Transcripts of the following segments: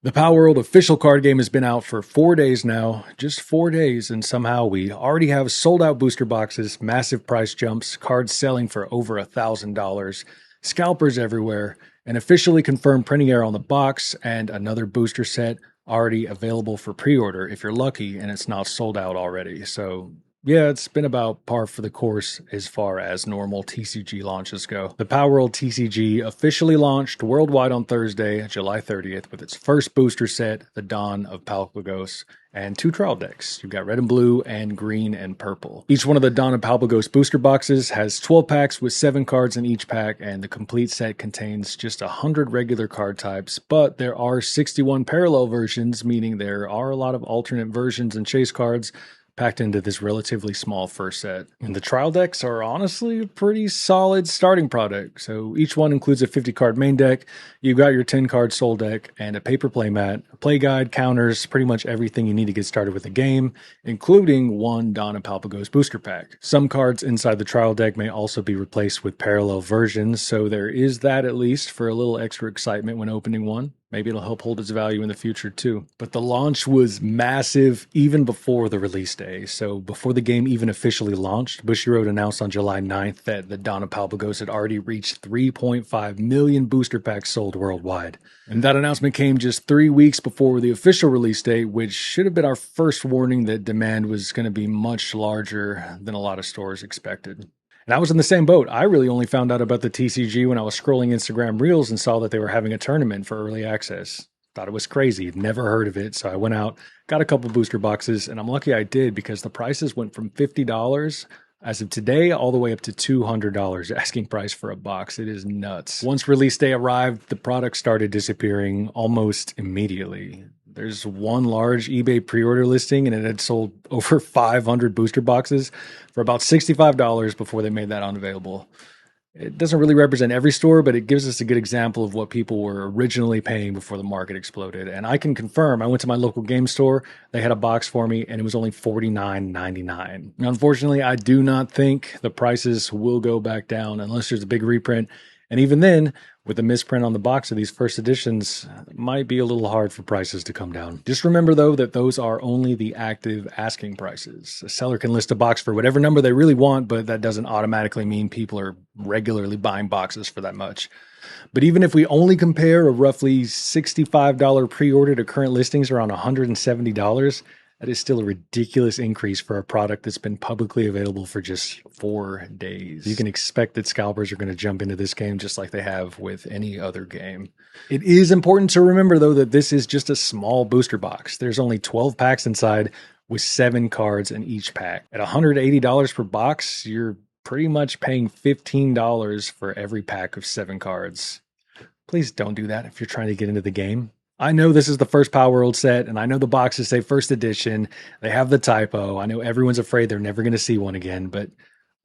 The Palworld official card game has been out for 4 days now, just 4 days, and somehow we already have sold out booster boxes, massive price jumps, cards selling for over $1,000, scalpers everywhere, an officially confirmed printing error on the box, and another booster set already available for pre order if you're lucky and it's not sold out already. So yeah, it's been about par for the course as far as normal TCG launches go. The Palworld TCG officially launched worldwide on Thursday, July 30th, with its first booster set, the Dawn of Palpagos, and two trial decks. You've got red and blue and green and purple. Each one of the Dawn of Palpagos booster boxes has 12 packs with 7 cards in each pack, and the complete set contains just 100 regular card types, but there are 61 parallel versions, meaning there are a lot of alternate versions and chase cards packed into this relatively small first set. And the trial decks are honestly a pretty solid starting product. So each one includes a 50 card main deck, you've got your 10 card soul deck, and a paper play mat, a play guide, counters, pretty much everything you need to get started with the game, including one Dawn of Palpagos booster pack. Some cards inside the trial deck may also be replaced with parallel versions, so there is that at least for a little extra excitement when opening one. Maybe it'll help hold its value in the future too. But the launch was massive even before the release day. So before the game even officially launched, Bushiroad announced on July 9th that the Dawn of Palpagos had already reached 3.5 million booster packs sold worldwide. And that announcement came just 3 weeks before the official release date, which should have been our first warning that demand was going to be much larger than a lot of stores expected. And I was in the same boat. I really only found out about the TCG when I was scrolling Instagram Reels and saw that they were having a tournament for early access. Thought it was crazy. Never heard of it. So I went out, got a couple booster boxes, and I'm lucky I did because the prices went from $50 as of today all the way up to $200 asking price for a box. It is nuts. Once release day arrived, the product started disappearing almost immediately. There's one large eBay pre-order listing and it had sold over 500 booster boxes for about $65 before they made that unavailable. It doesn't really represent every store, but it gives us a good example of what people were originally paying before the market exploded. And I can confirm, I went to my local game store, they had a box for me, and it was only $49.99. Unfortunately, I do not think the prices will go back down unless there's a big reprint. And even then, with the misprint on the box of these first editions, it might be a little hard for prices to come down. Just remember, though, that those are only the active asking prices. A seller can list a box for whatever number they really want, but that doesn't automatically mean people are regularly buying boxes for that much. But even if we only compare a roughly $65 pre-order to current listings around $170, that is still a ridiculous increase for a product that's been publicly available for just 4 days. You can expect that scalpers are going to jump into this game just like they have with any other game. It is important to remember, though, that this is just a small booster box. There's only 12 packs inside with 7 cards in each pack. At $180 per box, you're pretty much paying $15 for every pack of 7 cards. Please don't do that if you're trying to get into the game. I know this is the first Palworld set, and I know the boxes say first edition. They have the typo. I know everyone's afraid they're never going to see one again, but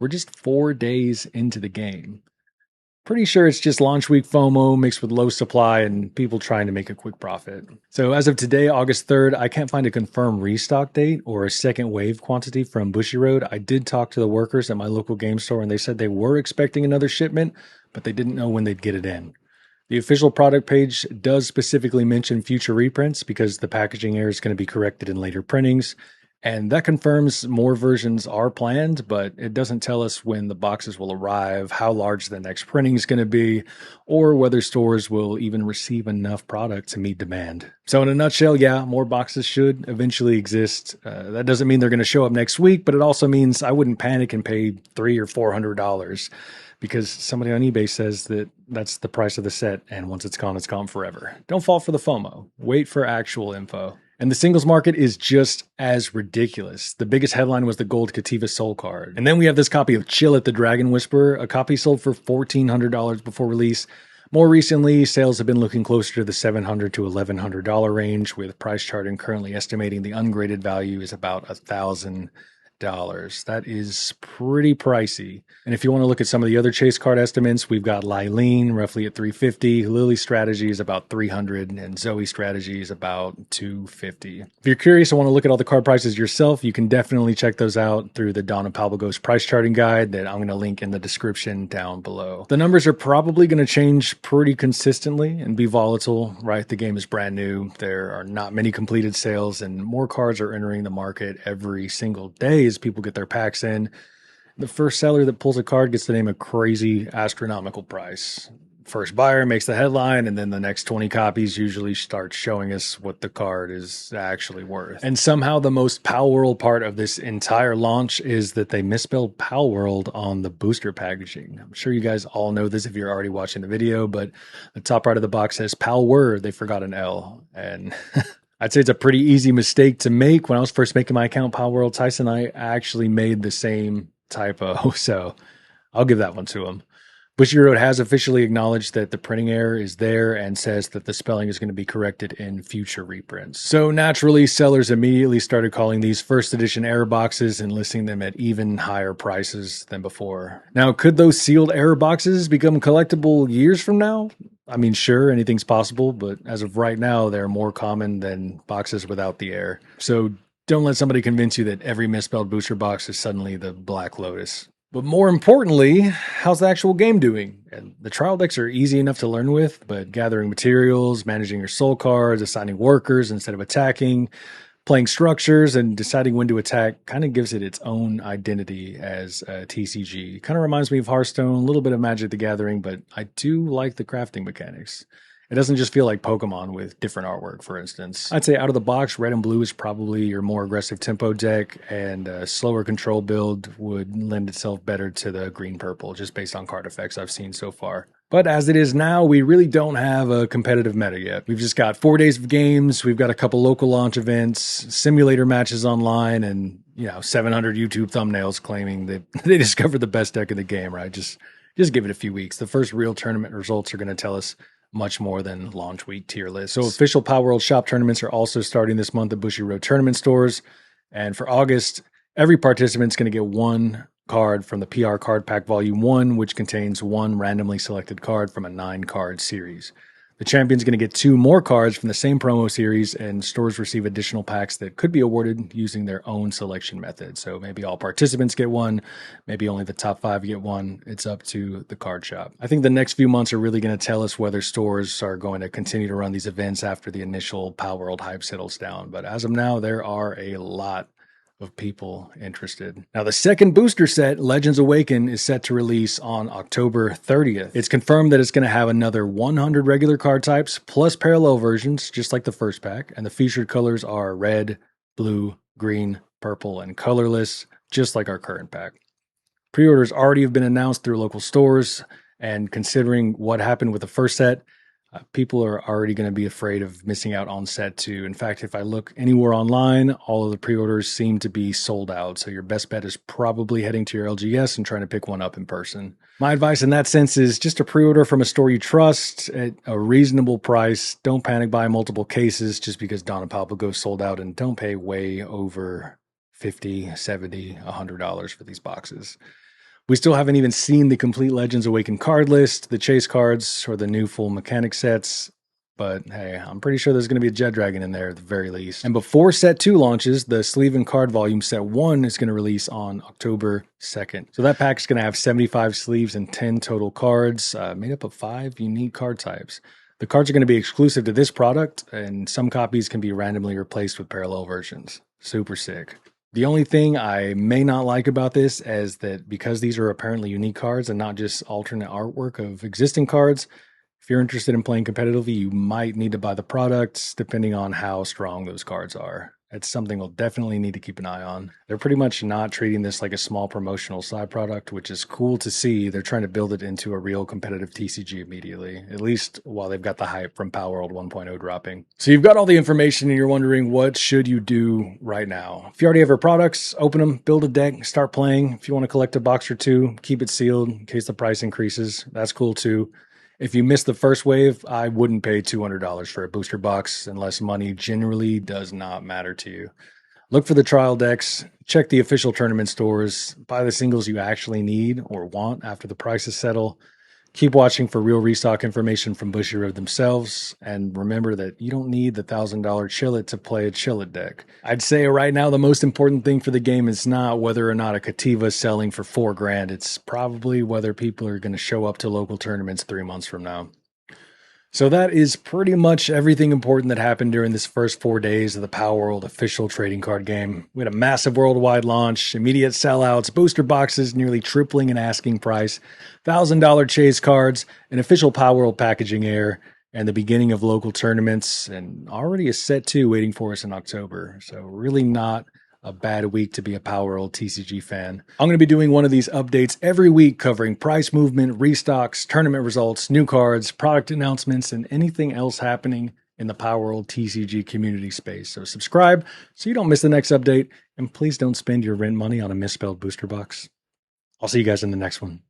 we're just 4 days into the game. Pretty sure it's just launch week FOMO mixed with low supply and people trying to make a quick profit. So as of today, August 3rd, I can't find a confirmed restock date or a second wave quantity from Bushiroad. I did talk to the workers at my local game store, and they said they were expecting another shipment, but they didn't know when they'd get it in. The official product page does specifically mention future reprints because the packaging error is going to be corrected in later printings, and that confirms more versions are planned, but it doesn't tell us when the boxes will arrive, how large the next printing is going to be, or whether stores will even receive enough product to meet demand. So in a nutshell, yeah, more boxes should eventually exist. That doesn't mean they're going to show up next week, but it also means I wouldn't panic and pay $300 or $400. Because somebody on eBay says that that's the price of the set, and once it's gone forever. Don't fall for the FOMO. Wait for actual info. And the singles market is just as ridiculous. The biggest headline was the gold Cativa Soul card. And then we have this copy of Chill at the Dragon Whisperer. A copy sold for $1,400 before release. More recently, sales have been looking closer to the $700 to $1,100 range, with price charting currently estimating the ungraded value is about $1,000. That is pretty pricey. And if you want to look at some of the other chase card estimates, we've got Lylene roughly at 350, Lily Strategy is about 300, and Zoe Strategy is about 250. If you're curious and want to look at all the card prices yourself, you can definitely check those out through the Dawn of Palworld price charting guide that I'm going to link in the description down below. The numbers are probably going to change pretty consistently and be volatile, right? The game is brand new. There are not many completed sales, and more cards are entering the market every single day as people get their packs in. The first seller that pulls a card gets to name a crazy astronomical price. First buyer makes the headline, and then the next 20 copies usually start showing us what the card is actually worth. And somehow the most Palworld part of this entire launch is that they misspelled Palworld on the booster packaging. I'm sure you guys all know this if you're already watching the video, but the top right of the box says Palworld. They forgot an L. And I'd say it's a pretty easy mistake to make. When I was first making my account, Palworld, Tyson and I actually made the same typo, so I'll give that one to him. Bushiroad has officially acknowledged that the printing error is there and says that the spelling is going to be corrected in future reprints. So naturally, sellers immediately started calling these first edition error boxes and listing them at even higher prices than before. Now, could those sealed error boxes become collectible years from now? I mean, sure, anything's possible, but as of right now, they're more common than boxes without the error. So don't let somebody convince you that every misspelled booster box is suddenly the Black Lotus. But more importantly, how's the actual game doing? And the trial decks are easy enough to learn with, but gathering materials, managing your soul cards, assigning workers instead of attacking, playing structures, and deciding when to attack kind of gives it its own identity as a TCG. Kind of reminds me of Hearthstone, a little bit of Magic the Gathering, but I do like the crafting mechanics. It doesn't just feel like Pokemon with different artwork, for instance. I'd say out of the box, red and blue is probably your more aggressive tempo deck, and a slower control build would lend itself better to the green-purple, just based on card effects I've seen so far. But as it is now, we really don't have a competitive meta yet. We've just got 4 days of games, we've got a couple local launch events, simulator matches online, and 700 YouTube thumbnails claiming that they discovered the best deck in the game, right? Just give it a few weeks. The first real tournament results are going to tell us much more than launch week tier list. So official Palworld shop tournaments are also starting this month at Bushiroad tournament stores. And for August, every participant's going to get one card from the PR Card Pack Volume 1, which contains one randomly selected card from a 9-card series. The champion's going to get 2 more cards from the same promo series, and stores receive additional packs that could be awarded using their own selection method. So maybe all participants get one, maybe only the top 5 get one. It's up to the card shop. I think the next few months are really going to tell us whether stores are going to continue to run these events after the initial Palworld hype settles down. But as of now, there are a lot of people interested. Now, the second booster set, Legends Awaken, is set to release on October 30th. It's confirmed that it's going to have another 100 regular card types plus parallel versions, just like the first pack, and the featured colors are red, blue, green, purple, and colorless, just like our current pack. Pre-orders already have been announced through local stores, and considering what happened with the first set, people are already going to be afraid of missing out on set 2. In fact, if I look anywhere online, all of the pre-orders seem to be sold out. So your best bet is probably heading to your LGS and trying to pick one up in person. My advice in that sense is just to pre-order from a store you trust at a reasonable price. Don't panic buy multiple cases just because Dawn of Palworld goes sold out, and don't pay way over $50, $70, $100 for these boxes. We still haven't even seen the complete Legends Awaken card list, the chase cards, or the new full mechanic sets. But hey, I'm pretty sure there's going to be a Jet Dragon in there at the very least. And before Set 2 launches, the Sleeve and Card Volume Set 1 is going to release on October 2nd. So that pack is going to have 75 sleeves and 10 total cards, made up of 5 unique card types. The cards are going to be exclusive to this product, and some copies can be randomly replaced with parallel versions. Super sick. The only thing I may not like about this is that because these are apparently unique cards and not just alternate artwork of existing cards, if you're interested in playing competitively, you might need to buy the products depending on how strong those cards are. It's something we'll definitely need to keep an eye on. They're pretty much not treating this like a small promotional side product, which is cool to see. They're trying to build it into a real competitive TCG immediately, at least while they've got the hype from Palworld 1.0 dropping. So you've got all the information and you're wondering, what should you do right now? If you already have your products, open them, build a deck, start playing. If you want to collect a box or two, keep it sealed in case the price increases. That's cool too. If you missed the first wave, I wouldn't pay $200 for a booster box unless money generally does not matter to you. Look for the trial decks, check the official tournament stores, buy the singles you actually need or want after the prices settle. Keep watching for real restock information from Bushiroad themselves, and remember that you don't need the $1,000 Chillet to play a Chillet deck. I'd say right now the most important thing for the game is not whether or not a Kativa is selling for $4,000. It's probably whether people are going to show up to local tournaments 3 months from now. So that is pretty much everything important that happened during this first 4 days of the Palworld official trading card game. We had a massive worldwide launch, immediate sellouts, booster boxes nearly tripling in asking price, $1,000 chase cards, an official Palworld packaging air, and the beginning of local tournaments, and already a set 2 waiting for us in October. So really not a bad week to be a Palworld TCG fan. I'm going to be doing one of these updates every week covering price movement, restocks, tournament results, new cards, product announcements, and anything else happening in the Palworld TCG community space. So subscribe so you don't miss the next update, and please don't spend your rent money on a misspelled booster box. I'll see you guys in the next one.